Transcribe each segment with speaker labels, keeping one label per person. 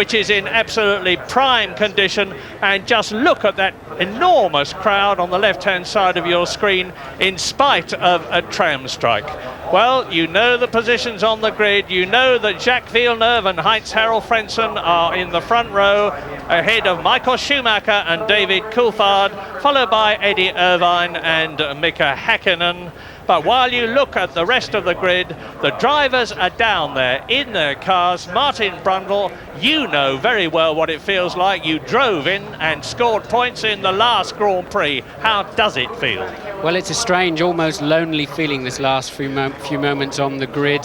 Speaker 1: which is in absolutely prime condition, and just look at that enormous crowd on the left-hand side of your screen in spite of a tram strike. Well, you know the positions on the grid. You know that Jacques Villeneuve and Heinz-Harald Frentzen are in the front row, ahead of Michael Schumacher and David Coulthard, followed by Eddie Irvine and Mika Häkkinen. But while you look at the rest of the grid, the drivers are down there in their cars. Martin Brundle, you know very well what it feels like. You drove in and scored points in the last Grand Prix. How does it feel?
Speaker 2: Well, it's a strange, almost lonely feeling this last few moments on the grid.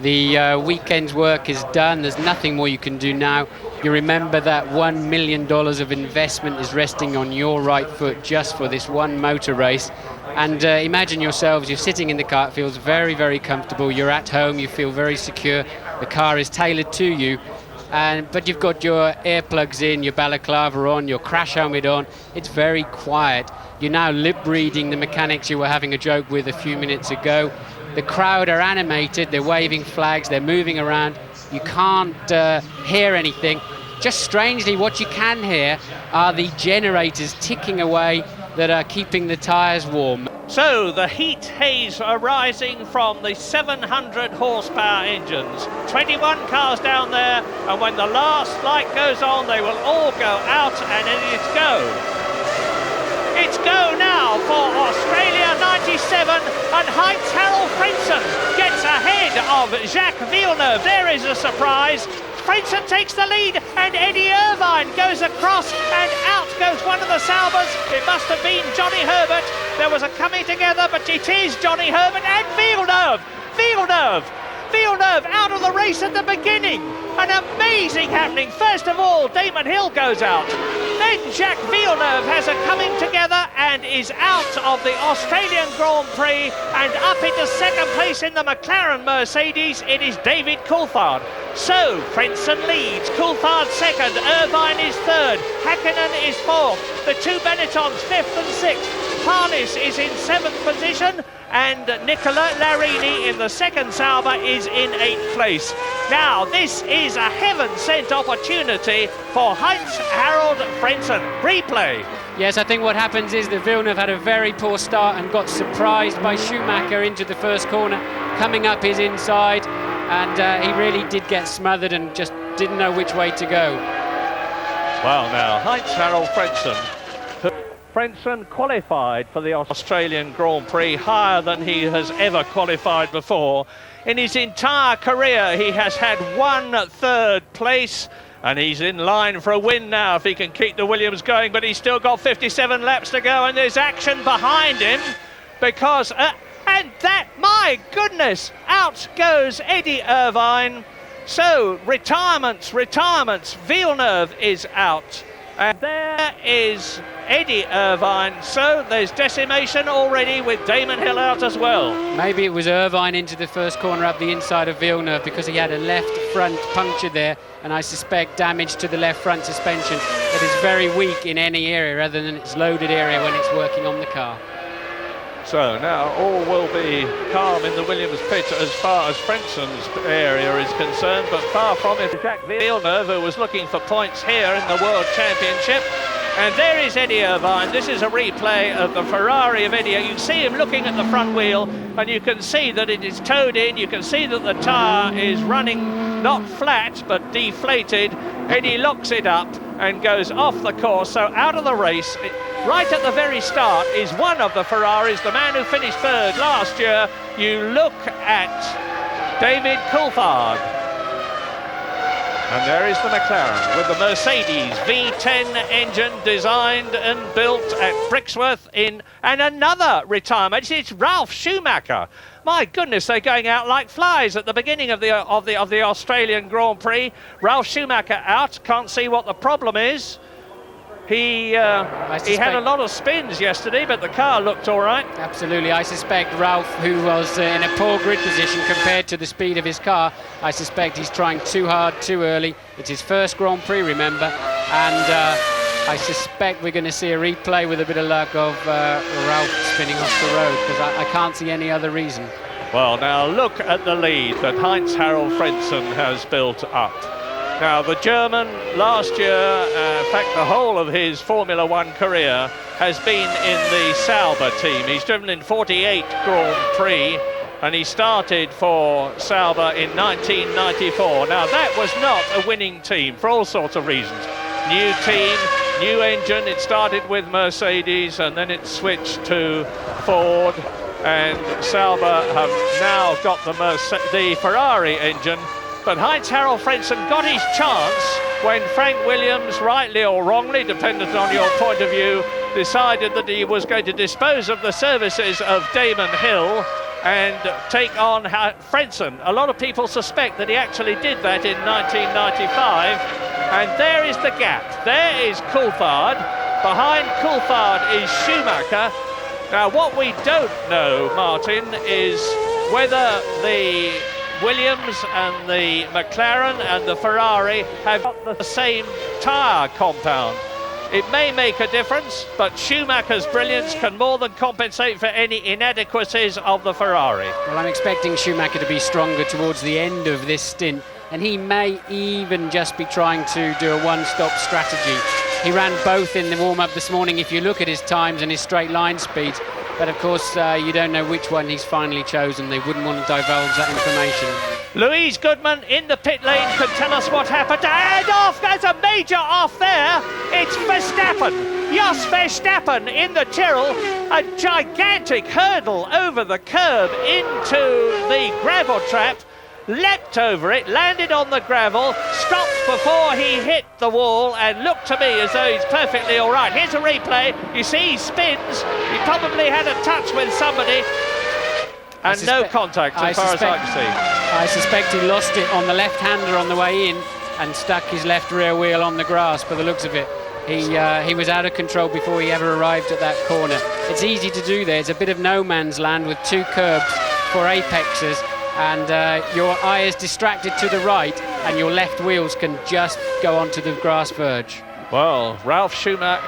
Speaker 2: The weekend's work is done. There's nothing more you can do now. You remember that $1 million of investment is resting on your right foot just for this one motor race. And imagine yourselves, you're sitting in the car, it feels very, very comfortable. You're at home, you feel very secure. The car is tailored to you. But you've got your earplugs in, your balaclava on, your crash helmet on. It's very quiet. You're now lip reading the mechanics you were having a joke with a few minutes ago. The crowd are animated, they're waving flags, they're moving around. You can't hear anything. Just strangely, what you can hear are the generators ticking away that are keeping the tyres warm.
Speaker 1: So the heat haze arising from the 700 horsepower engines. 21 cars down there, and when the last light goes on, they will all go out, and it is go. It's go now for Australia 97, and Heinz-Harald Frentzen gets ahead of Jacques Villeneuve. There is a surprise. Frentzen takes the lead, and Eddie Irvine goes across, and out goes one of the Saubers. It must have been Johnny Herbert. There was a coming together, but it is Johnny Herbert and Villeneuve. Villeneuve out of the race at the beginning. An amazing happening. First of all, Damon Hill goes out. Then Jacques Villeneuve has a coming together and is out of the Australian Grand Prix, and up into second place in the McLaren Mercedes, it is David Coulthard. So Frentzen leads, Coulthard second, Irvine is third, Häkkinen is fourth, the two Benettons fifth and sixth, Parnis is in seventh position, and Nicola Larini in the second Sauber is in 8th place. Now, this is a heaven-sent opportunity for Heinz-Harald Frentzen. Replay.
Speaker 2: Yes, I think what happens is that Villeneuve had a very poor start and got surprised by Schumacher into the first corner, coming up his inside, and he really did get smothered and just didn't know which way to go.
Speaker 1: Well, now, Heinz-Harald Frentzen. Frentzen qualified for the Australian Grand Prix higher than he has ever qualified before. In his entire career, he has had 1/3 place, and he's in line for a win now if he can keep the Williams going, but he's still got 57 laps to go, and there's action behind him because, and that, my goodness, out goes Eddie Irvine. So, retirements, Villeneuve is out. And there is Eddie Irvine, so there's decimation already with Damon Hill out as well.
Speaker 2: Maybe it was Irvine into the first corner up the inside of Villeneuve because he had a left front puncture there, and I suspect damage to the left front suspension that is very weak in any area other than its loaded area when it's working on the car.
Speaker 1: So now all will be calm in the Williams pit as far as Frentzen's area is concerned, but far from it. Jacques Villeneuve, who was looking for points here in the World Championship. And there is Eddie Irvine. This is a replay of the Ferrari of Eddie. You see him looking at the front wheel, and you can see that it is towed in. You can see that the tyre is running not flat, but deflated. Eddie locks it up and goes off the course, so out of the race. Right at the very start is one of the Ferraris, the man who finished third last year. You look at David Coulthard. And there is the McLaren with the Mercedes V10 engine designed and built at Brixworth and another retirement. It's Ralf Schumacher. My goodness, they're going out like flies at the beginning of the Australian Grand Prix. Ralf Schumacher out, can't see what the problem is. He had a lot of spins yesterday, but the car looked all right.
Speaker 2: Absolutely. I suspect Ralf, who was in a poor grid position compared to the speed of his car, I suspect he's trying too hard, too early. It's his first Grand Prix, remember, and I suspect we're going to see a replay with a bit of luck of Ralf spinning off the road, because I can't see any other reason.
Speaker 1: Well, now look at the lead that Heinz-Harald Frentzen has built up. Now, the German last year, in fact, the whole of his Formula One career has been in the Sauber team. He's driven in 48 Grand Prix, and he started for Sauber in 1994. Now, that was not a winning team for all sorts of reasons. New team, new engine. It started with Mercedes, and then it switched to Ford, and Sauber have now got the Ferrari engine. But Heinz-Harald Frentzen got his chance when Frank Williams, rightly or wrongly, dependent on your point of view, decided that he was going to dispose of the services of Damon Hill and take on Frentzen. A lot of people suspect that he actually did that in 1995, and there is the gap. There is Coulthard. Behind Coulthard is Schumacher. Now, what we don't know, Martin, is whether the Williams and the McLaren and the Ferrari have got the same tyre compound. It may make a difference, but Schumacher's brilliance can more than compensate for any inadequacies of the Ferrari.
Speaker 2: Well, I'm expecting Schumacher to be stronger towards the end of this stint, and he may even just be trying to do a one-stop strategy. He ran both in the warm-up this morning, if you look at his times and his straight line speed. But of course, you don't know which one he's finally chosen. They wouldn't want to divulge that information.
Speaker 1: Louise Goodman in the pit lane can tell us what happened. And off, there's a major off there. It's Verstappen. Jos Verstappen in the Tyrrell. A gigantic hurdle over the curb into the gravel trap. Leapt over it, landed on the gravel, stopped before he hit the wall, and looked to me as though he's perfectly all right. Here's a replay. You see he spins. He probably had a touch with somebody, and no contact as far as I can see.
Speaker 2: I suspect he lost it on the left-hander on the way in and stuck his left rear wheel on the grass by the looks of it. He was out of control before he ever arrived at that corner. It's easy to do there. It's a bit of no man's land with two curbs for apexes, and your eye is distracted to the right and your left wheels can just go onto the grass verge.
Speaker 1: Well, Ralf Schumacher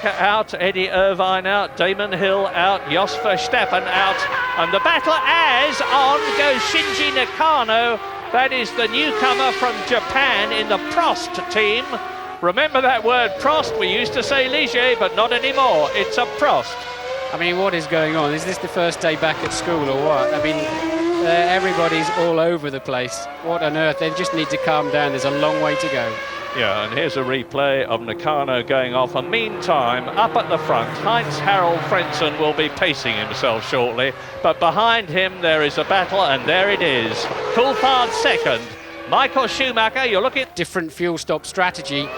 Speaker 1: out, Eddie Irvine out, Damon Hill out, Jos Verstappen out, and the battle as on goes Shinji Nakano. That is the newcomer from Japan in the Prost team. Remember that word Prost? We used to say Ligier, but not anymore. It's a Prost.
Speaker 2: I mean, what is going on? Is this the first day back at school or what? I mean, everybody's all over the place. What on earth? They just need to calm down. There's a long way to go.
Speaker 1: Yeah, and here's a replay of Nakano going off. And meantime, up at the front, Heinz-Harald Frentzen will be pacing himself shortly. But behind him, there is a battle, and there it is. Coulthard second. Michael Schumacher, you're looking at
Speaker 2: different fuel stop strategy.